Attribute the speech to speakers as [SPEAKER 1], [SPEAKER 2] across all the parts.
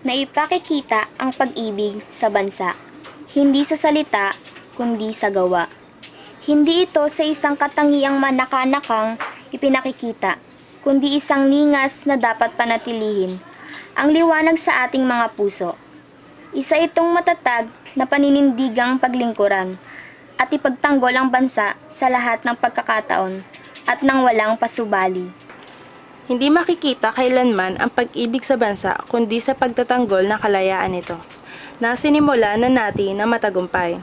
[SPEAKER 1] na ipakikita ang pag-ibig sa bansa, hindi sa salita, kundi sa gawa. Hindi ito sa isang katangiang manakanakang ipinakikita, kundi isang ningas na dapat panatilihin, ang liwanag sa ating mga puso. Isa itong matatag na paninindigang paglingkuran at ipagtanggol ang bansa sa lahat ng pagkakataon at nang walang pasubali.
[SPEAKER 2] Hindi makikita kailanman ang pag-ibig sa bansa kundi sa pagtatanggol ng kalayaan nito, na sinimulan na natin na matagumpay.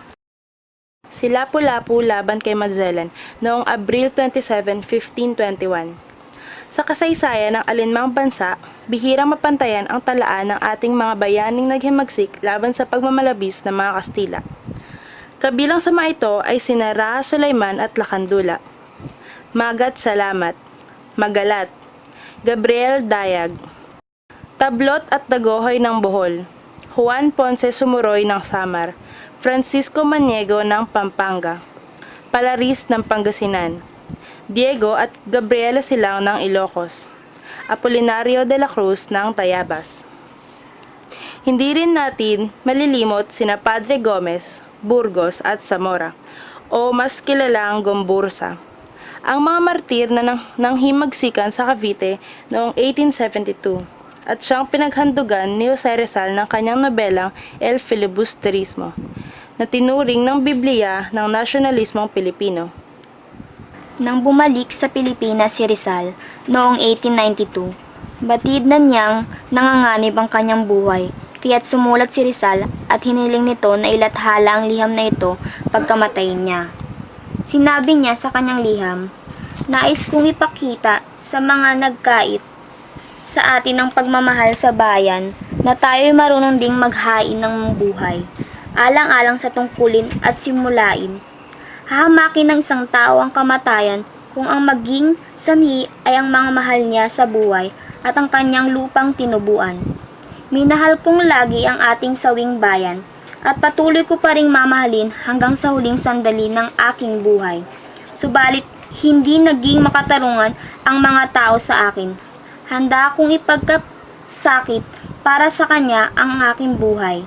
[SPEAKER 2] Si Lapu-Lapu laban kay Magellan noong Abril 27, 1521. Sa kasaysayan ng alinmang bansa, bihirang mapantayan ang talaan ng ating mga bayaning naghimagsik laban sa pagmamalabis ng mga Kastila. Kabilang sa mga ito ay sina Raha Sulaiman at Lakandula, Magat Salamat, Magalat, Gabriel Dayag, Tablot at Dagohoy ng Bohol, Juan Ponce Sumuroy ng Samar, Francisco Maniego ng Pampanga, Palaris ng Pangasinan, Diego at Gabriela Silao ng Ilocos, Apolinario de la Cruz ng Tayabas. Hindi rin natin malilimot sina Padre Gomez, Burgos at Zamora, o mas kilalang Gombursa, ang mga martir na nanghimagsikan sa Cavite noong 1872 at siyang pinaghandugan ni Jose Rizal ng kanyang nobelang El Filibusterismo, na tinuring ng Biblia ng nasyonalismong Pilipino.
[SPEAKER 1] Nang bumalik sa Pilipinas si Rizal noong 1892, batid na niyang nanganganib ang kanyang buhay, kaya't sumulat si Rizal at hiniling nito na ilathala ang liham na ito pagkamatay niya. Sinabi niya sa kanyang liham, "Nais kong ipakita sa mga nagkait sa atin ng pagmamahal sa bayan na tayo'y marunong ding maghain ng buhay, alang-alang sa tungkulin at simulain. Hahamakin ng isang tao ang kamatayan kung ang maging sanhi ay ang mga mahal niya sa buhay at ang kanyang lupang tinubuan. Minahal kong lagi ang ating sawing bayan at patuloy ko pa ring mamahalin hanggang sa huling sandali ng aking buhay. Subalit, hindi naging makatarungan ang mga tao sa akin. Handa akong ipagkasakit para sa kanya ang aking buhay,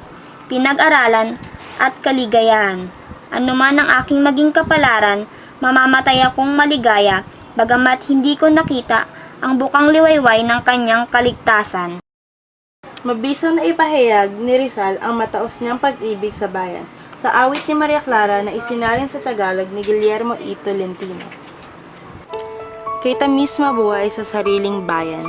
[SPEAKER 1] pinag-aralan at kaligayahan. Anuman ang aking maging kapalaran, mamamatay akong maligaya, bagamat hindi ko nakita ang bukang liwayway ng kanyang kaligtasan."
[SPEAKER 2] Mabisang na ipahayag ni Rizal ang mataos niyang pag-ibig sa bayan sa awit ni Maria Clara na isinalin sa Tagalog ni Guillermo E. Tolentino. Kita misma buhay sa sariling bayan.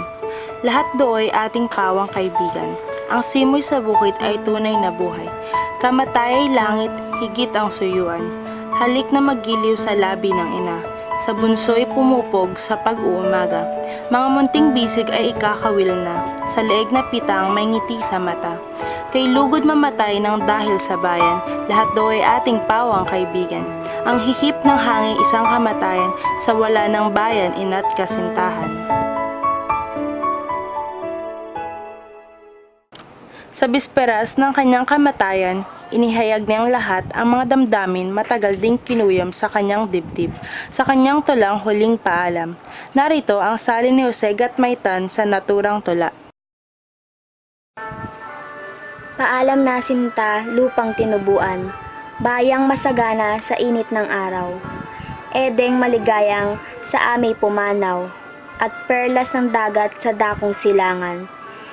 [SPEAKER 2] Lahat dooy ating pawang kaibigan. Ang simoy sa bukid ay tunay na buhay. Kamatay ay langit, higit ang suyuan. Halik na maggiliw sa labi ng ina. Sa bunso'y pumupog sa pag-uumaga. Mga munting bisig ay ikakawil na. Sa leeg na pitang may ngiti sa mata. Kay lugod mamatay ng dahil sa bayan. Lahat do ay ating pawang kaibigan. Ang hihip ng hangin isang kamatayan. Sa wala ng bayan ina't kasintahan. Sa bisperas ng kanyang kamatayan, inihayag niyang lahat ang mga damdamin matagal ding kinuyom sa kanyang dibdib, sa kanyang tulang huling paalam. Narito ang salin ni Jose Gatmaitan sa naturang tula.
[SPEAKER 1] Paalam na sinta, lupang tinubuan, bayang masagana sa init ng araw. Edeng maligayang sa amay pumanaw, at perlas ng dagat sa dakong silangan.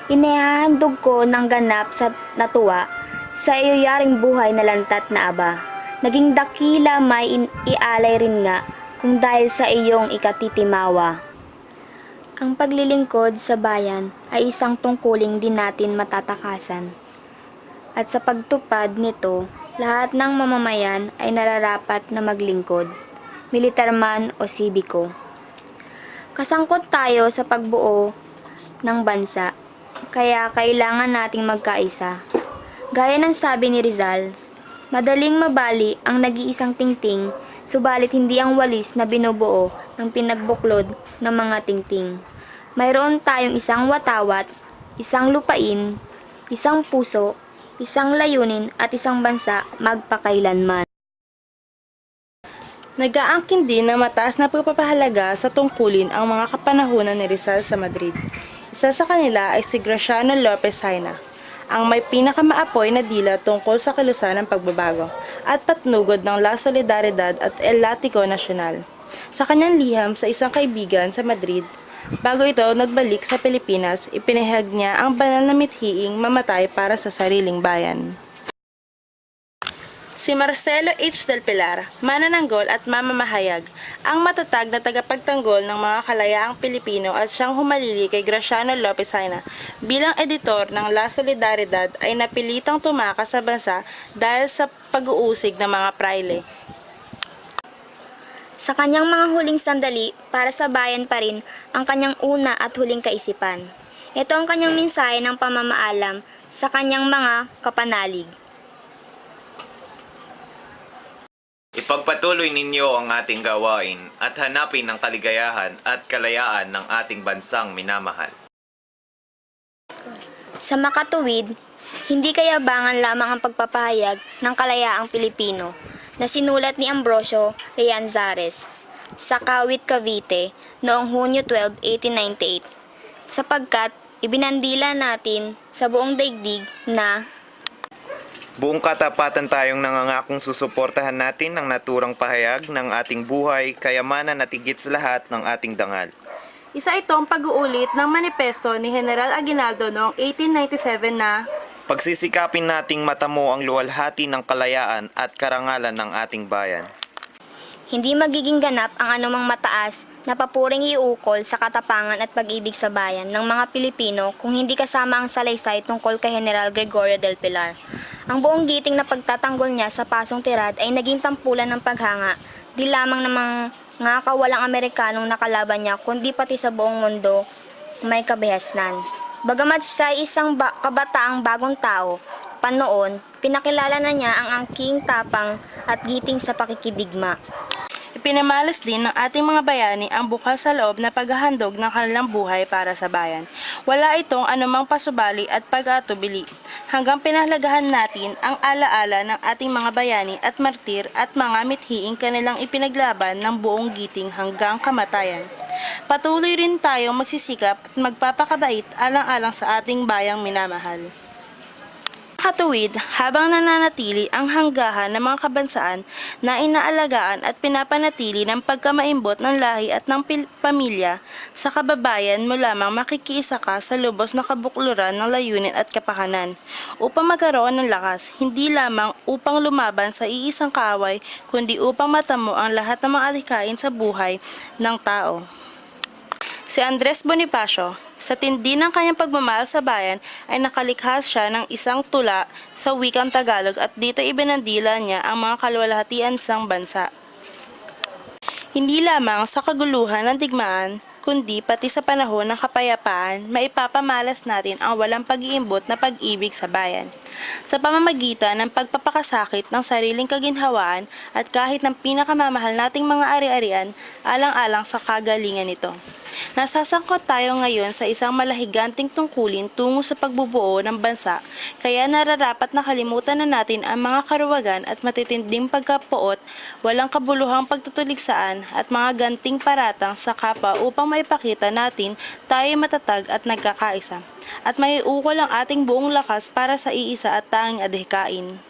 [SPEAKER 1] Inihahandog ko ng ganap sa natuwa, sa iyo yaring buhay na lantat na aba. Naging dakila may ialay rin nga, kung dahil sa iyong ikatitimawa. Ang paglilingkod sa bayan ay isang tungkuling din natin matatakasan. At sa pagtupad nito, lahat ng mamamayan ay nararapat na maglingkod, militar man o sibiko. Kasangkot tayo sa pagbuo ng bansa, kaya kailangan nating magkaisa. Gaya ng sabi ni Rizal, madaling mabali ang nag-iisang tingting, subalit hindi ang walis na binubuo ng pinagbuklod ng mga tingting. Mayroon tayong isang watawat, isang lupain, isang puso, isang layunin at isang bansa magpakailanman.
[SPEAKER 2] Nag-aangkin din na mataas na pagpapahalaga sa tungkulin ang mga kapanahunan ni Rizal sa Madrid. Isa sa kanila ay si Graciano Lopez Haina, ang may pinakamaapoy na dila tungkol sa kilusan ng pagbabago at patnugod ng La Solidaridad at El Latigo Nacional. Sa kanyang liham sa isang kaibigan sa Madrid, bago ito nagbalik sa Pilipinas, ipinahayag niya ang banal na mithiing mamatay para sa sariling bayan. Si Marcelo H. del Pilar, manananggol at mamamahayag, ang matatag na tagapagtanggol ng mga kalayaang Pilipino at siyang humalili kay Graciano Lopez Haina bilang editor ng La Solidaridad ay napilitang tumakas sa bansa dahil sa pag-uusig ng mga praile.
[SPEAKER 1] Sa kanyang mga huling sandali, para sa bayan pa rin ang kanyang una at huling kaisipan. Ito ang kanyang mensahe ng pamamaalam sa kanyang mga kapanalig.
[SPEAKER 3] Ipagpatuloy ninyo ang ating gawain at hanapin ang kaligayahan at kalayaan ng ating bansang minamahal.
[SPEAKER 1] Sa makatuwid, hindi kayabangan lamang ang pagpapahayag ng kalayaang Pilipino na sinulat ni Ambrosio Rianzares sa Kawit, Cavite noong Hunyo 12, 1898, sapagkat ibinandila natin sa buong daigdig na
[SPEAKER 3] Buong katapatan tayong nangangakong susuportahan natin ang naturang pahayag ng ating buhay, kayamanan at higit sa lahat ng ating dangal.
[SPEAKER 2] Isa itong pag-uulit ng manifesto ni General Aguinaldo noong 1897 na
[SPEAKER 3] Pagsisikapin nating matamo ang luwalhati ng kalayaan at karangalan ng ating bayan.
[SPEAKER 1] hindi magiging ganap ang anumang mataas na papuring iukol sa katapangan at pag-ibig sa bayan ng mga Pilipino kung hindi kasama ang salaysay tungkol kay General Gregorio del Pilar. Ang buong giting na pagtatanggol niya sa Pasong Tirad ay naging tampulan ng paghanga, di lamang ng mga kawalang Amerikanong nakalaban niya kundi pati sa buong mundo may kabihasnan. Bagamat siya ay isang kabataang bagong tao, panoon, pinakilala na niya ang angking tapang at giting sa pakikidigma.
[SPEAKER 2] Ipinamalas din ng ating mga bayani ang bukal sa loob na paghahandog ng kanilang buhay para sa bayan. Wala itong anumang pasubali at pag-atubili. Hanggang pinahalagahan natin ang alaala ng ating mga bayani at martir at mga mithiing kanilang ipinaglaban ng buong giting hanggang kamatayan. Patuloy rin tayong magsisikap at magpapakabait alang-alang sa ating bayang minamahal. Katuwid, habang nananatili ang hanggahan ng mga kabansaan na inaalagaan at pinapanatili ng pagkamaimbot ng lahi at ng pamilya, sa kababayan mo lamang makikiisa ka sa lubos na kabukluran ng layunin at kapakanan, upang magkaroon ng lakas, hindi lamang upang lumaban sa iisang kaaway, kundi upang matamo ang lahat ng mga adhikain sa buhay ng tao. Si Andres Bonifacio, sa tindi ng kanyang pagmamahal sa bayan ay nakalikha siya ng isang tula sa wikang Tagalog at dito ibinandila niya ang mga kaluwalhatian ng bansa. Hindi lamang sa kaguluhan ng digmaan, kundi pati sa panahon ng kapayapaan, maipapamalas natin ang walang pag-iimbot na pag-ibig sa bayan. Sa pamamagitan ng pagpapakasakit ng sariling kaginhawaan at kahit ng pinakamamahal nating mga ari-arian, alang-alang sa kagalingan nito. Nasasangkot tayo ngayon sa isang malahiganting tungkulin tungo sa pagbubuo ng bansa, kaya nararapat na kalimutan na natin ang mga karuwagan at matitinding pagkapuot, walang kabuluhang pagtutuligsaan at mga ganting paratang sa kapwa upang maipakita natin tayo matatag at nagkakaisa, at maiukol ang ating buong lakas para sa iisa at tanging adhikain.